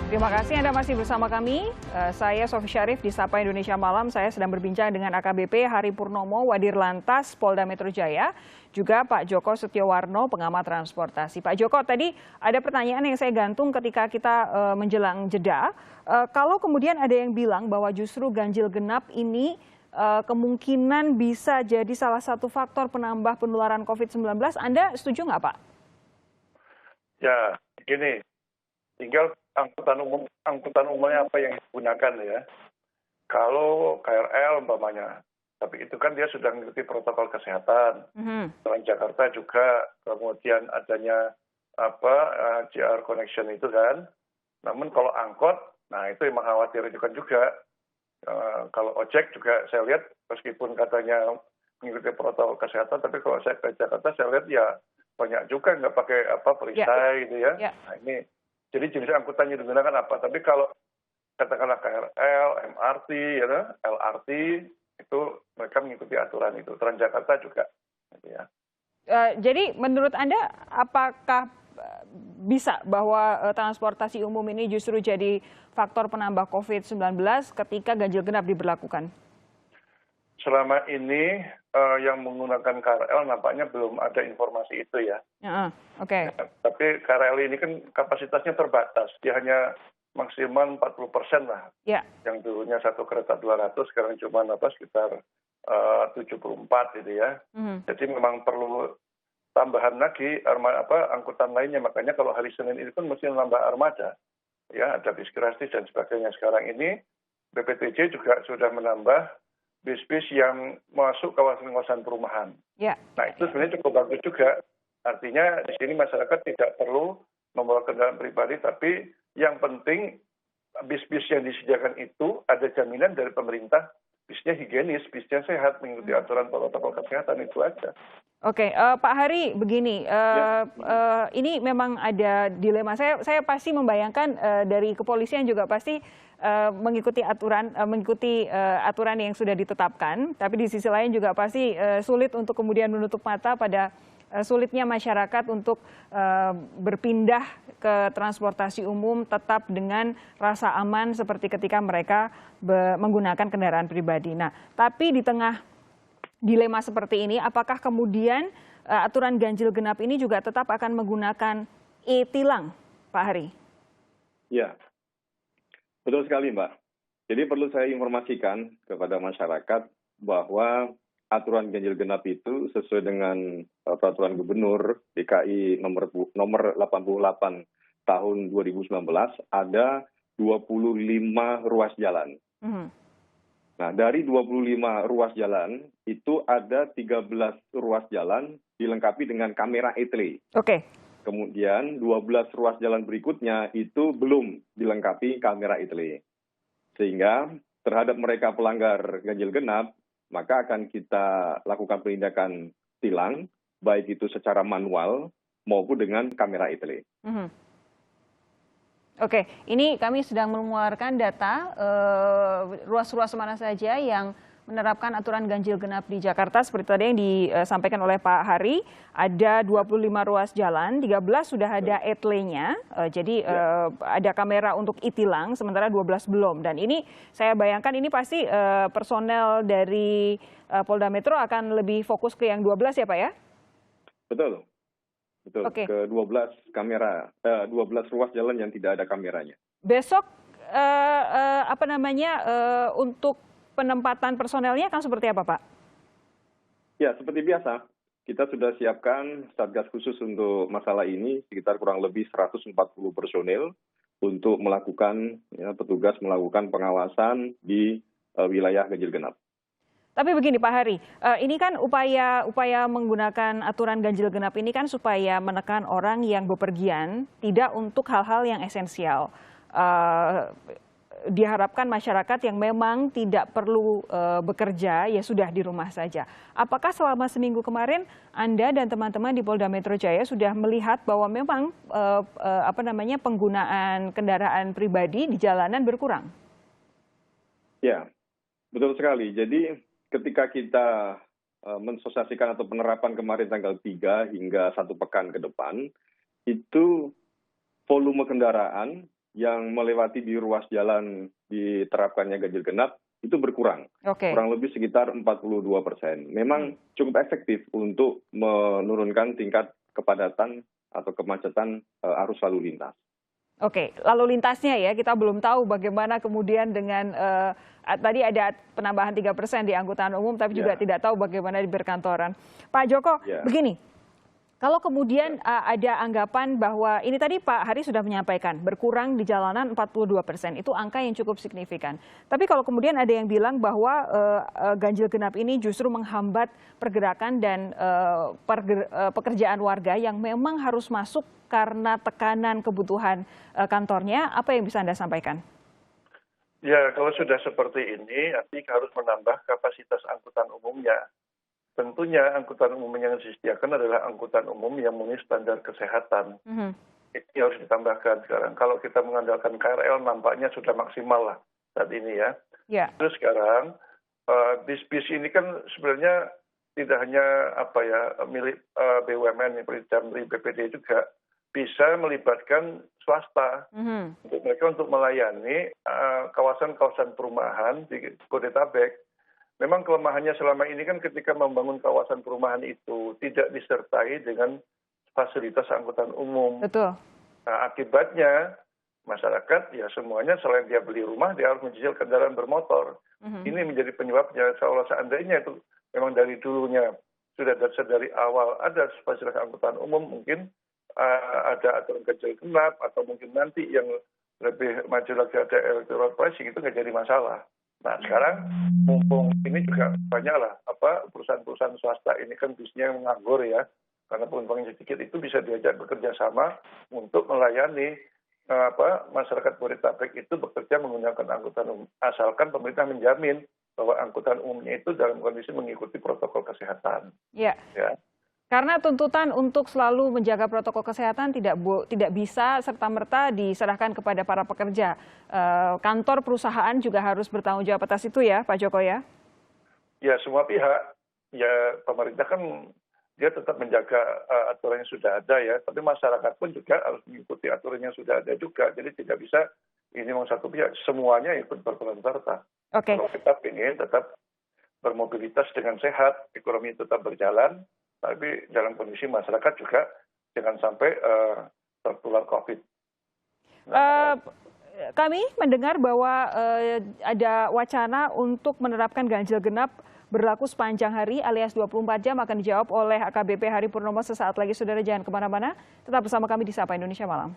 Terima kasih Anda masih bersama kami. Saya Sofi Syarif di Sapa Indonesia Malam. Saya sedang berbincang dengan AKBP Hari Purnomo, Wadirlantas Polda Metro Jaya, juga Pak Joko Setiowarno, pengamat transportasi. Pak Joko, tadi ada pertanyaan yang saya gantung ketika kita menjelang jeda. Kalau kemudian ada yang bilang bahwa justru ganjil genap ini kemungkinan bisa jadi salah satu faktor penambah penularan COVID-19, Anda setuju nggak Pak? Ya, gini, tinggal angkutan umumnya apa yang digunakan ya. Kalau KRL umpamanya, tapi itu kan dia sudah mengikuti protokol kesehatan. Transjakarta juga kemudian adanya JR Connection itu kan. Namun kalau angkot, nah itu yang mengkhawatirkan juga. Kalau ojek juga saya lihat meskipun katanya mengikuti protokol kesehatan, tapi kalau saya ke Jakarta saya lihat ya banyak juga nggak pakai perisai gitu ya. Nah ini jadi jenis angkutan yang digunakan apa? Tapi kalau katakanlah KRL, MRT, LRT itu mereka mengikuti aturan itu. Transjakarta juga. Gitu ya. Jadi menurut Anda apakah bisa bahwa transportasi umum ini justru jadi faktor penambah COVID-19 ketika ganjil genap diberlakukan? Selama ini yang menggunakan KRL nampaknya belum ada informasi itu ya. Oke. Tapi KRL ini kan kapasitasnya terbatas. Dia hanya maksimal 40% lah. Yang dulunya satu kereta 200, sekarang cuma sekitar 74 gitu ya. Jadi memang perlu tambahan lagi angkutan lainnya. Makanya kalau hari Senin itu kan mesti menambah armada. Ya, ada bis gratis dan sebagainya. Sekarang ini BPTJ juga sudah menambah bis-bis yang masuk kawasan-kawasan perumahan. Nah itu sebenarnya cukup bagus juga. Artinya di sini masyarakat tidak perlu membawa kendaraan pribadi, tapi yang penting bis-bis yang disediakan itu ada jaminan dari pemerintah, bisnya higienis, bisnya sehat, mengikuti aturan protokol kesehatan, itu aja. Oke, Pak Hari, begini, ini memang ada dilema. Saya pasti membayangkan dari kepolisian juga pasti mengikuti aturan yang sudah ditetapkan, tapi di sisi lain juga pasti sulit untuk kemudian menutup mata pada sulitnya masyarakat untuk berpindah ke transportasi umum tetap dengan rasa aman seperti ketika mereka menggunakan kendaraan pribadi. Nah, tapi di tengah dilema seperti ini, apakah kemudian aturan ganjil genap ini juga tetap akan menggunakan e-tilang, Pak Hari? Ya, betul sekali Mbak. Jadi perlu saya informasikan kepada masyarakat bahwa aturan ganjil genap itu sesuai dengan peraturan Gubernur DKI nomor 88 tahun 2019 ada 25 ruas jalan. Nah, dari 25 ruas jalan, itu ada 13 ruas jalan dilengkapi dengan kamera etle. Kemudian 12 ruas jalan berikutnya itu belum dilengkapi kamera etle. Sehingga terhadap mereka pelanggar ganjil genap, maka akan kita lakukan penindakan tilang, baik itu secara manual maupun dengan kamera etle. Oke, ini kami sedang mengeluarkan data ruas-ruas mana saja yang menerapkan aturan ganjil genap di Jakarta. Seperti tadi yang disampaikan oleh Pak Hari, ada 25 ruas jalan, 13 sudah ada etle-nya, jadi ada kamera untuk e-tilang, sementara 12 belum. Dan ini saya bayangkan ini pasti personel dari Polda Metro akan lebih fokus ke yang 12 ya Pak ya? Betul. Ke 12 kamera, 12 ruas jalan yang tidak ada kameranya. Besok untuk penempatan personelnya akan seperti apa, Pak? Ya, seperti biasa. Kita sudah siapkan satgas khusus untuk masalah ini, sekitar kurang lebih 140 personel untuk melakukan, petugas melakukan pengawasan di wilayah ganjil genap. Tapi begini Pak Hari, ini kan upaya menggunakan aturan ganjil genap ini kan supaya menekan orang yang bepergian tidak untuk hal-hal yang esensial. Diharapkan masyarakat yang memang tidak perlu bekerja ya sudah di rumah saja. Apakah selama seminggu kemarin Anda dan teman-teman di Polda Metro Jaya sudah melihat bahwa memang penggunaan kendaraan pribadi di jalanan berkurang? Ya, betul sekali. Jadi ketika kita mensosialisasikan atau penerapan kemarin tanggal 3 hingga 1 pekan ke depan, itu volume kendaraan yang melewati di ruas jalan diterapkannya ganjil genap itu berkurang, kurang lebih sekitar 42%. Memang cukup efektif untuk menurunkan tingkat kepadatan atau kemacetan arus lalu lintas. Oke, lalu lintasnya ya, kita belum tahu bagaimana kemudian dengan tadi ada penambahan 3% di angkutan umum, tapi juga tidak tahu bagaimana di perkantoran. Pak Joko, begini, kalau kemudian ada anggapan bahwa ini tadi Pak Hari sudah menyampaikan, berkurang di jalanan 42%, itu angka yang cukup signifikan. Tapi kalau kemudian ada yang bilang bahwa ganjil genap ini justru menghambat pergerakan dan pekerjaan warga yang memang harus masuk karena tekanan kebutuhan kantornya, apa yang bisa Anda sampaikan? Ya, kalau sudah seperti ini, artinya harus menambah kapasitas angkutan umumnya. Tentunya angkutan umum yang disediakan adalah angkutan umum yang memenuhi standar kesehatan. Ini harus ditambahkan sekarang. Kalau kita mengandalkan KRL, nampaknya sudah maksimal lah saat ini ya. Terus sekarang, bis-bis ini kan sebenarnya tidak hanya milik BUMN, dari BPD juga bisa melibatkan swasta untuk mereka untuk melayani kawasan-kawasan perumahan di Bodetabek. Memang kelemahannya selama ini kan ketika membangun kawasan perumahan itu tidak disertai dengan fasilitas angkutan umum. Betul. Nah, akibatnya masyarakat ya semuanya selain dia beli rumah, dia harus mencicil kendaraan bermotor. Ini menjadi penyebabnya. Kalau seandainya itu memang dari dulunya sudah dari awal ada fasilitas angkutan umum, mungkin ada aturan ganjil genap atau mungkin nanti yang lebih maju lagi ada electoral pricing, itu nggak jadi masalah. Nah sekarang mumpung ini juga banyaklah perusahaan-perusahaan swasta ini kan bisnisnya menganggur ya, karena penumpangnya sedikit, itu bisa diajak bekerja sama untuk melayani masyarakat Bodetabek itu bekerja menggunakan angkutan umum, asalkan pemerintah menjamin bahwa angkutan umumnya itu dalam kondisi mengikuti protokol kesehatan. Ya. Karena tuntutan untuk selalu menjaga protokol kesehatan tidak bisa serta-merta diserahkan kepada para pekerja. Kantor perusahaan juga harus bertanggung jawab atas itu ya, Pak Joko ya? Ya, semua pihak. Ya, pemerintah kan dia tetap menjaga aturan yang sudah ada ya, tapi masyarakat pun juga harus mengikuti aturan yang sudah ada juga. Jadi tidak bisa ini memang satu pihak, semuanya ikut berperan serta. Kalau kita ingin tetap bermobilitas dengan sehat, ekonomi tetap berjalan, tapi dalam kondisi masyarakat juga jangan sampai tertular COVID. Kami mendengar bahwa ada wacana untuk menerapkan ganjil genap berlaku sepanjang hari alias 24 jam, akan dijawab oleh AKBP Hari Purnomo sesaat lagi. Saudara jangan kemana-mana, tetap bersama kami di Sapa Indonesia Malam.